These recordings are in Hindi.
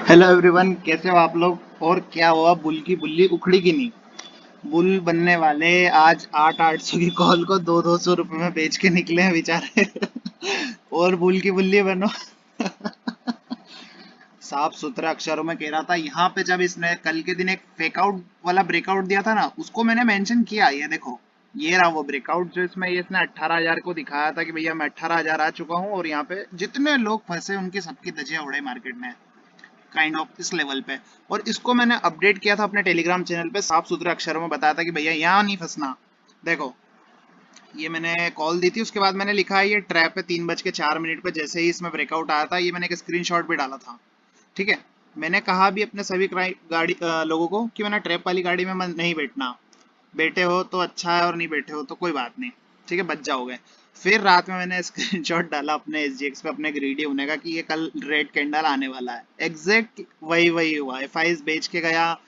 हेलो एवरीवन, कैसे हो आप लोग? और क्या हुआ, बुल की बुल्ली उखड़ी की नहीं? बुल बनने वाले आज 800 की कॉल को 200 में बेच के निकले हैं बेचारे। और बुल की बुल्ली बनो। साफ सुथरे अक्षरों में कह रहा था यहाँ पे, जब इसने कल के दिन एक फेकआउट वाला ब्रेकआउट दिया था ना, उसको मैंने मेंशन किया। ये देखो, ये रहा वो ब्रेकआउट जो इसमें ये इसने 18,000 को दिखाया था कि भैया मैं 18,000 आ चुका हूँ, और यहाँ पे जितने लोग फंसे उनकी सबकी धज्जियां उड़ाई मार्केट में, काइंड ऑफ इस लेवल पे। और इसको मैंने अपडेट किया था अपने टेलीग्राम चैनल पे, साफ सुथरे अक्षरों में बताया था कि भैया यहाँ नहीं फंसना। देखो, ये मैंने कॉल दी थी, उसके बाद मैंने लिखा है ये ट्रैप है 3:04 पे, जैसे ही इसमें ब्रेकआउट आया था, ये मैंने एक स्क्रीनशॉट भी डाला था। ठीक है, मैंने कहा भी अपने सभी गाड़ी लोगों को कि मैंने ट्रैप वाली गाड़ी में नहीं बैठना। बैठे हो तो अच्छा है, और नहीं बैठे हो तो कोई बात नहीं, ठीक है, बच जाओगे। फिर रात में मैंने स्क्रीनशॉट डाला अपने एसजीएक्स पे, अपने ग्रीडी होने का, कि ये कल रेड कैंडल आने वाला है। एग्जैक्ट वही वही हुआ। एफआईएस बेच के गया,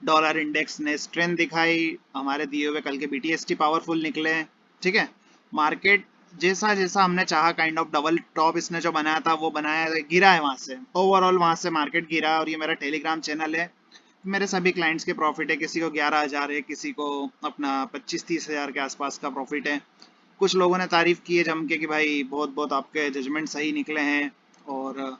डॉलर इंडेक्स ने स्ट्रेंथ दिखाई, हमारे दिए हुए कल के बीटीएसटी पावरफुल निकले। ठीक है, मार्केट जैसा जैसा हमने चाहा, काइंड ऑफ डबल टॉप इसने जो बनाया था वो बनाया, गिरा है वहां से, ओवरऑल वहां से मार्केट गिरा। और ये मेरा टेलीग्राम चैनल है, मेरे सभी क्लाइंट्स के प्रॉफिट है, किसी को 11,000 है, किसी को अपना 25-30 हज़ार के आसपास का प्रॉफिट है। कुछ लोगों ने तारीफ की है जम के कि भाई बहुत बहुत आपके जजमेंट सही निकले हैं, और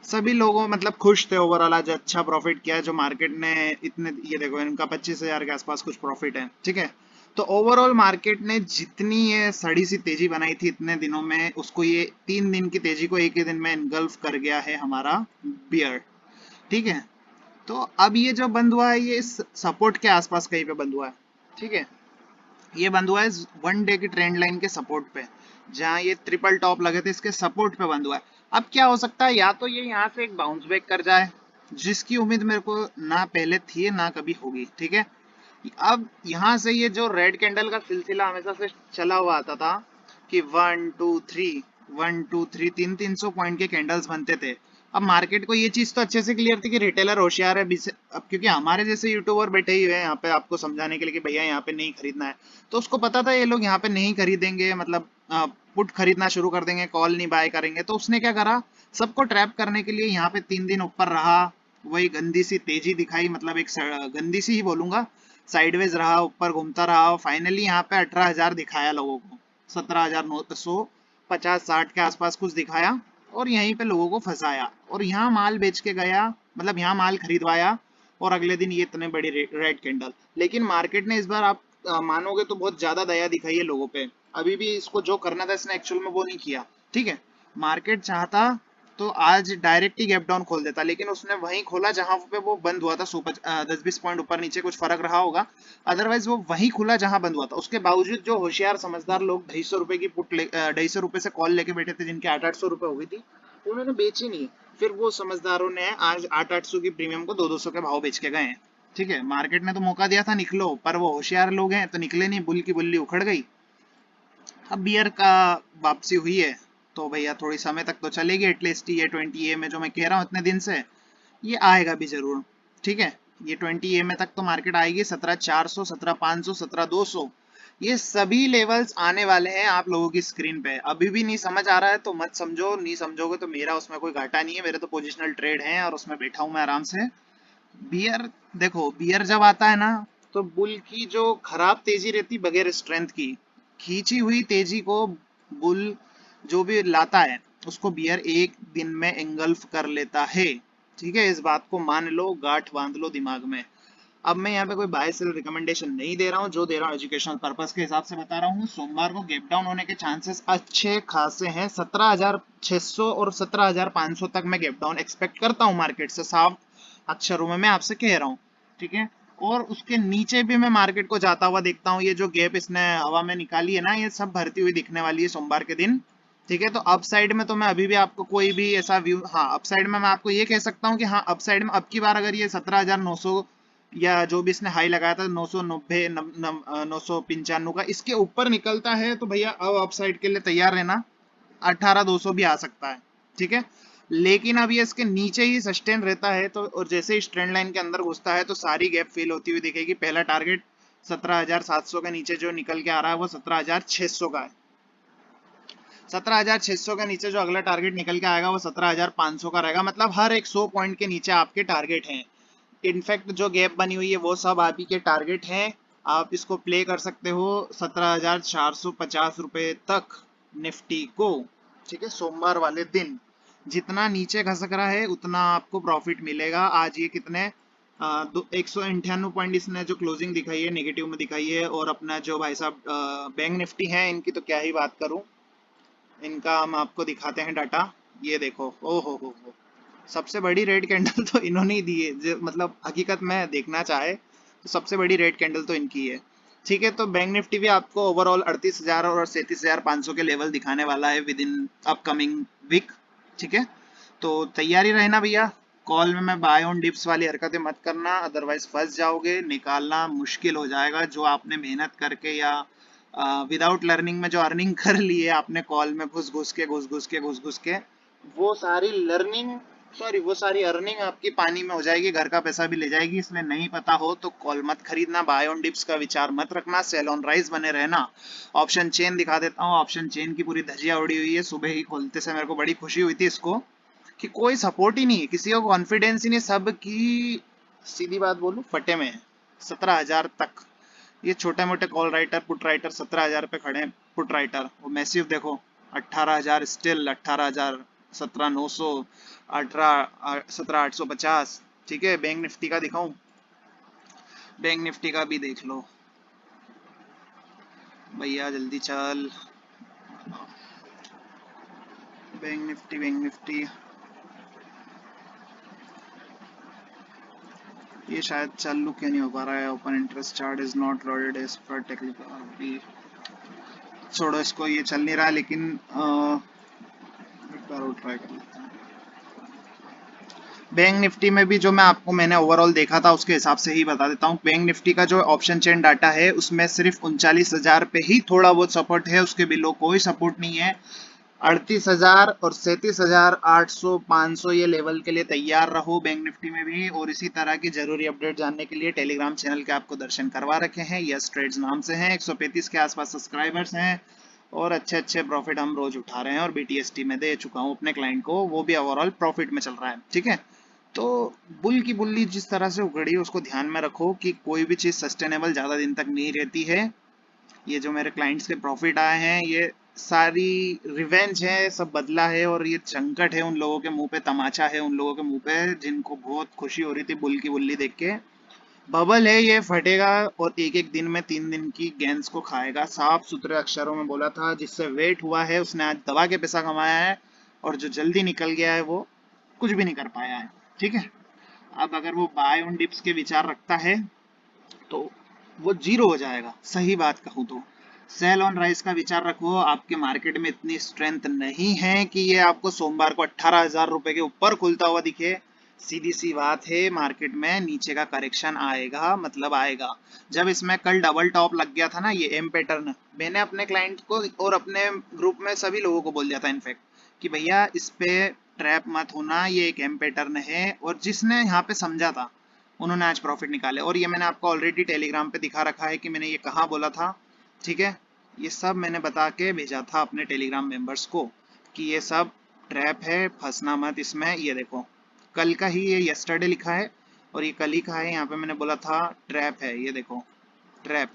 सभी लोगों मतलब खुश थे ओवरऑल, आज अच्छा प्रॉफिट किया है जो मार्केट ने। इतने, ये देखो इनका 25,000 के आसपास कुछ प्रॉफिट है। ठीक है, तो ओवरऑल मार्केट ने जितनी ये सड़ी सी तेजी बनाई थी इतने दिनों में, उसको ये 3 दिन की तेजी को एक ही दिन में इनगल्फ कर गया है हमारा बियर। ठीक है, तो अब ये जो बंद हुआ है, ये इस सपोर्ट के आसपास कहीं पे बंद हुआ है। ठीक है, ये बंद हुआ है 1 डे की ट्रेंड लाइन के सपोर्ट पे, जहां ये ट्रिपल टॉप लगे थे इसके सपोर्ट पे बंद हुआ है। अब क्या हो सकता है, या तो ये यहाँ से एक बाउंस बैक कर जाए, जिसकी उम्मीद मेरे को ना पहले थी ना कभी होगी। ठीक है, अब यहाँ से ये जो रेड कैंडल का सिलसिला हमेशा से चला हुआ आता था कि 1 2 3, 1 2 3, 300 पॉइंट के कैंडल्स बनते थे। अब मार्केट को ये चीज तो अच्छे से क्लियर थी कि रिटेलर होशियार है। अब क्योंकि हमारे जैसे यूट्यूबर बैठे ही हुए हैं यहाँ पे आपको समझाने के लिए कि भैया यहाँ पे नहीं खरीदना है, तो उसको पता था ये लोग यहाँ पे नहीं खरीदेंगे, मतलब पुट खरीदना शुरू कर देंगे, कॉल नहीं बाय करेंगे। तो उसने क्या करा, सबको ट्रैप करने के लिए यहाँ पे 3 दिन ऊपर रहा, वही गंदी सी तेजी दिखाई, मतलब एक गंदी सी ही बोलूंगा, साइडवेज रहा, ऊपर घूमता रहा, फाइनली यहाँ पे 18,000 दिखाया लोगों को, 17,950-60 के आसपास कुछ दिखाया, और यहीं पे लोगों को फंसाया, और यहाँ माल बेच के गया, मतलब यहाँ माल खरीदवाया। और अगले दिन ये इतने बड़ी रेड कैंडल। लेकिन मार्केट ने इस बार, आप मानोगे तो, बहुत ज्यादा दया दिखाई है लोगों पे। अभी भी इसको जो करना था इसने एक्चुअल में वो नहीं किया। ठीक है, मार्केट चाहता तो आज डायरेक्ट ही गैप डाउन खोल देता, लेकिन उसने वहीं खोला जहां पे वो बंद हुआ था, 10-20 पॉइंट ऊपर नीचे कुछ फर्क रहा होगा। अदरवाइज वो वहीं खुला जहां बंद हुआ था। उसके बावजूद जो होशियार समझदार लोग 250 रुपए की पुट 250 रुपए से कॉल लेके बैठे थे, जिनकी 800-800 रुपए हो गई थी, उन्होंने बेची नहीं। फिर वो समझदारों ने आज 800-800 की प्रीमियम को 200-200 के भाव बेच के गए हैं। ठीक है, मार्केट ने तो मौका दिया था निकलो, पर वो होशियार लोग हैं तो निकले नहीं, बुल की बुल्ली उखड़ गई। अब बियर का वापसी हुई है, तो भैया थोड़ी समय तक तो चलेगी एटलीस्ट। ये 20 ए में जो मैं कह रहा हूँ इतने दिन से, ये आएगा भी जरूर। ठीक है, ये 20 ए में तक तो मार्केट आएगी, 17,400, 17,500, 17,200, ये सभी लेवल्स आने वाले हैं आप लोगों की स्क्रीन पे। अभी भी नहीं समझ आ रहा है तो मत समझो, नहीं समझोगे तो मेरा उसमें कोई घाटा नहीं है, मेरे तो पोजिशनल ट्रेड हैं और उसमें बैठा हूं मैं आराम से। बियर, देखो बियर जब आता है ना, तो बुल की जो खराब तेजी रहती बगैर स्ट्रेंथ की, खींची हुई तेजी को बुल जो भी लाता है, उसको बियर एक दिन में एंगल्फ कर लेता है। ठीक है, इस बात को मान लो, गांठ बांध लो दिमाग में। अब मैं यहाँ पे कोई बाय सेल रिकमेंडेशन नहीं दे रहा हूँ, जो दे रहा हूँ एजुकेशनल पर्पस के हिसाब से बता रहा हूँ। सोमवार को गैप डाउन होने के चांसेस अच्छे खासे हैं, 17,600 और 17,500 तक मैं गैप डाउन एक्सपेक्ट करता हूँ मार्केट से, साफ अक्षरों में मैं आपसे कह रहा हूँ। ठीक है, और उसके नीचे भी मैं मार्केट को जाता हुआ देखता हूँ। ये जो गैप इसने हवा में निकाली है ना, ये सब भरती हुई दिखने वाली है सोमवार के दिन। ठीक है, तो अपसाइड में तो मैं अभी भी आपको कोई भी ऐसा व्यू, हाँ अपसाइड में मैं आपको ये कह सकता हूँ कि हाँ अपसाइड में अब की बार अगर ये 17,900 या जो भी इसने हाई लगाया था 990, 995 का, इसके ऊपर निकलता है तो भैया अब अपसाइड के लिए तैयार रहना, 18,200 भी आ सकता है। ठीक है, लेकिन अब ये इसके नीचे ही सस्टेन रहता है तो, और जैसे ही ट्रेंड लाइन के अंदर घुसता है तो सारी गैप फिल होती हुई दिखेगी। पहला टारगेट 17,700 के नीचे जो निकल के आ रहा है वो 17,600 का है। 17,600 के नीचे जो अगला टारगेट निकल के आएगा वो 17,500 का रहेगा, मतलब हर एक 100 पॉइंट के नीचे आपके टारगेट हैं। इनफैक्ट जो गैप बनी हुई है वो सब आप ही के टारगेट हैं। आप इसको प्ले कर सकते हो 17,450 रुपए तक निफ्टी को, ठीक है। सोमवार वाले दिन जितना नीचे खसक रहा है उतना आपको प्रॉफिट मिलेगा। आज ये कितने 198 पॉइंट इसने जो क्लोजिंग दिखाई है नेगेटिव में दिखाई है। और अपना जो भाई साहब बैंक निफ्टी है इनकी तो क्या ही बात करूं, इनका हम आपको दिखाते हैं डाटा। ये देखो, ओ हो, सबसे बड़ी रेड कैंडल तो इन्होंने ही दी है, मतलब हकीकत में देखना चाहे तो सबसे बड़ी रेड कैंडल तो इनकी है, ठीक है। तो बैंक निफ्टी भी आपको ओवरऑल 38,000 और 37,500 के लेवल दिखाने वाला है विद इन अपकमिंग वीक, ठीक है। तो तैयारी रहना भैया, कॉल में मैं बाय ऑन डिप्स वाली हरकतें मत करना, अदरवाइज फंस जाओगे, निकालना मुश्किल हो जाएगा। जो आपने मेहनत करके या विदाउट लर्निंग में जो अर्निंग कर ली है आपने कॉल में घुस घुस के वो सारी लर्निंग, सॉरी वो सारी अर्निंग आपकी पानी में हो जाएगी, घर का पैसा भी ले जाएगी। इसलिए नहीं पता हो तो कॉल मत खरीदना, बाय ऑन डिप्स का विचार मत रखना, सेल ऑन राइज बने रहना। ऑप्शन चेन दिखा देता हूँ, ऑप्शन चेन की पूरी धजिया उड़ी हुई है। सुबह ही खोलते से मेरे को बड़ी खुशी हुई थी इसको कि कोई सपोर्ट ही नहीं है, किसी को कॉन्फिडेंस ही नहीं, सब की सीधी बात बोलूं फटे में है। 17,000 तक ये छोटे मोटे कॉल राइटर पुट राइटर 17,000 पे खड़े हैं। पुट राइटर वो मैसिव देखो 18,000 स्टिल 18,000, 17,900, 17,850, ठीक है। बैंक निफ्टी का दिखाऊं, बैंक निफ्टी का भी देख लो भैया, जल्दी चल। बैंक निफ्टी ये शायद चालू क्यों नहीं हो पा रहा है। Open interest chart is not loaded as per technical, अभी छोड़ो इसको, ये चल नहीं रहा। लेकिन एक बार और ट्राई कर लेते हैं। बैंक निफ्टी में भी जो मैं आपको मैंने ओवरऑल देखा था उसके हिसाब से ही बता देता हूँ। बैंक निफ्टी का जो ऑप्शन चेन डाटा है उसमें सिर्फ 39,000 पे ही थोड़ा बहुत सपोर्ट है, उसके बिलो कोई सपोर्ट नहीं है। 38,000 और 37,800 500 ये लेवल के लिए तैयार रहो बैंक निफ्टी में भी। और इसी तरह की जरूरी अपडेट जानने के लिए टेलीग्राम चैनल के आपको दर्शन करवा रखे हैं, यस ट्रेड्स नाम से हैं, 135 के आसपास सब्सक्राइबर्स हैं और अच्छे अच्छे प्रॉफिट हम रोज उठा रहे हैं। और बीटीएसटी में दे चुका हूँ अपने क्लाइंट को, वो भी ओवरऑल प्रॉफिट में चल रहा है, ठीक है। तो बुल की बुल्ली जिस तरह से उगड़ी उसको ध्यान में रखो कि कोई भी चीज सस्टेनेबल ज्यादा दिन तक नहीं रहती है। ये जो मेरे क्लाइंट्स के प्रॉफिट आए हैं ये सारी रिवेंज है, सब बदला है। और ये संकट है उन लोगों के मुंह पे, तमाचा है उन लोगों के मुंह पे जिनको बहुत खुशी हो रही थी बुल की बुल्ली देख के। बबल है, ये फटेगा और एक एक दिन में 3 दिन की गेंस को खाएगा। साफ सुथरे अक्षरों में बोला था, जिससे वेट हुआ है उसने आज दबा के पैसा कमाया है, और जो जल्दी निकल गया है वो कुछ भी नहीं कर पाया है, ठीक है। अब अगर वो बाय ऑन डिप्स के विचार रखता है तो वो जीरो हो जाएगा, सही बात कहूं तो। सेल ऑन राइस का विचार रखो, आपके मार्केट में इतनी स्ट्रेंथ नहीं है कि ये आपको सोमवार को 18,000 रुपए के ऊपर खुलता हुआ दिखे। सीधी सी बात है, मार्केट में नीचे का करेक्शन आएगा, मतलब आएगा। जब इसमें कल डबल टॉप लग गया था ना ये एम पैटर्न, मैंने अपने क्लाइंट को और अपने ग्रुप में सभी लोगों को बोल दिया था इनफैक्ट कि भैया इस पे ट्रैप मत होना, ये एक एम पैटर्न है। और जिसने यहाँ पे समझा था उन्होंने आज प्रॉफिट निकाले। और ये मैंने आपको ऑलरेडी टेलीग्राम पे दिखा रखा है कि मैंने ये कहाँ बोला था, ठीक है। ये सब मैंने बता के भेजा था अपने टेलीग्राम मेंबर्स को कि ये सब ट्रैप है, फंसना मत इसमें। ये देखो कल का ही, ये यस्टरडे लिखा है और ये कल ही का है। यहाँ पे मैंने बोला था ट्रैप है, ये देखो ट्रैप,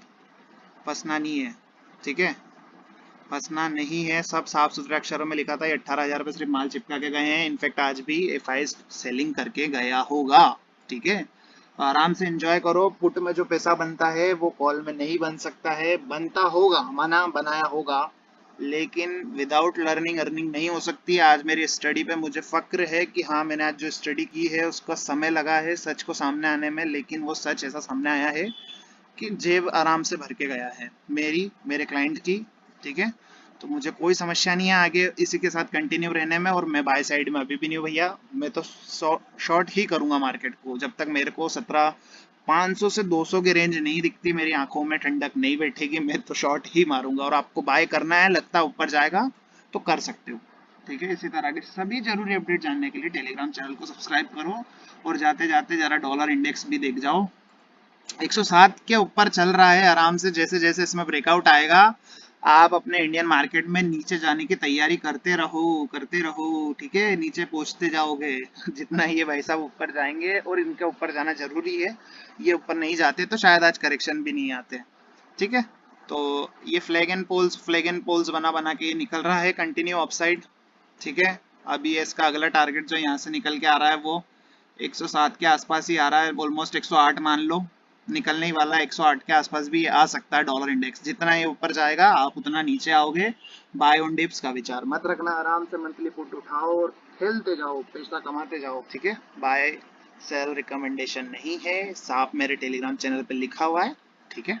फंसना नहीं है, ठीक है, फंसना नहीं है। सब साफ सुथरे अक्षरों में लिखा था। ये 18,000 पे सिर्फ माल चिपका के गए हैं, इनफैक्ट आज भी एफआई सेलिंग करके गया होगा, ठीक है। आराम से एंजॉय करो। पुट में जो पैसा बनता है वो कॉल में नहीं बन सकता है, बनता होगा, मना बनाया होगा, लेकिन विदाउट लर्निंग अर्निंग नहीं हो सकती। आज मेरी स्टडी पे मुझे फक्र है कि हाँ मैंने आज जो स्टडी की है उसका समय लगा है सच को सामने आने में, लेकिन वो सच ऐसा सामने आया है कि जेब आराम से भर के गया है मेरी, मेरे क्लाइंट की, ठीक है। तो मुझे कोई समस्या नहीं है आगे इसी के साथ कंटिन्यू रहने में। और मैं बाय साइड में अभी भी नहीं हूँ भैया, मैं तो शॉर्ट ही करूंगा मार्केट को जब तक मेरे को 17,500 से 200 की रेंज नहीं दिखती, मेरी आंखों में ठंडक नहीं बैठेगी, मैं तो शॉर्ट ही मारूंगा। और आपको बाय करना है, लगता है ऊपर जाएगा तो कर सकते हो, ठीक है। इसी तरह के सभी जरूरी अपडेट जानने के लिए टेलीग्राम चैनल को सब्सक्राइब करो। और जाते जाते जरा डॉलर इंडेक्स भी देख जाओ, 107 के ऊपर चल रहा है आराम से। जैसे जैसे इसमें ब्रेकआउट आएगा आप अपने इंडियन मार्केट में नीचे जाने की तैयारी करते रहो, ठीक है, नीचे पहुंचते जाओगे जितना ये भाई साहब ऊपर जाएंगे, और इनके ऊपर जाना जरूरी है, ये ऊपर नहीं जाते तो शायद आज करेक्शन भी नहीं आते, ठीक है। तो ये फ्लैग एंड पोल्स बना बना के ये निकल रहा है कंटिन्यू अपसाइड, ठीक है। अभी ये इसका अगला टारगेट जो यहाँ से निकल के आ रहा है वो 107 के आसपास ही आ रहा है, ऑलमोस्ट 108 मान लो, निकलने ही वाला है। 108 के आसपास भी आ सकता है डॉलर इंडेक्स, जितना ये ऊपर जाएगा आप उतना नीचे आओगे। बाय ऑन डिप्स का विचार मत रखना, आराम से मंथली पुट उठाओ और खेलते जाओ, पैसा कमाते जाओ, ठीक है। बाय सेल रिकमेंडेशन नहीं है, साफ मेरे टेलीग्राम चैनल पे लिखा हुआ है, ठीक है।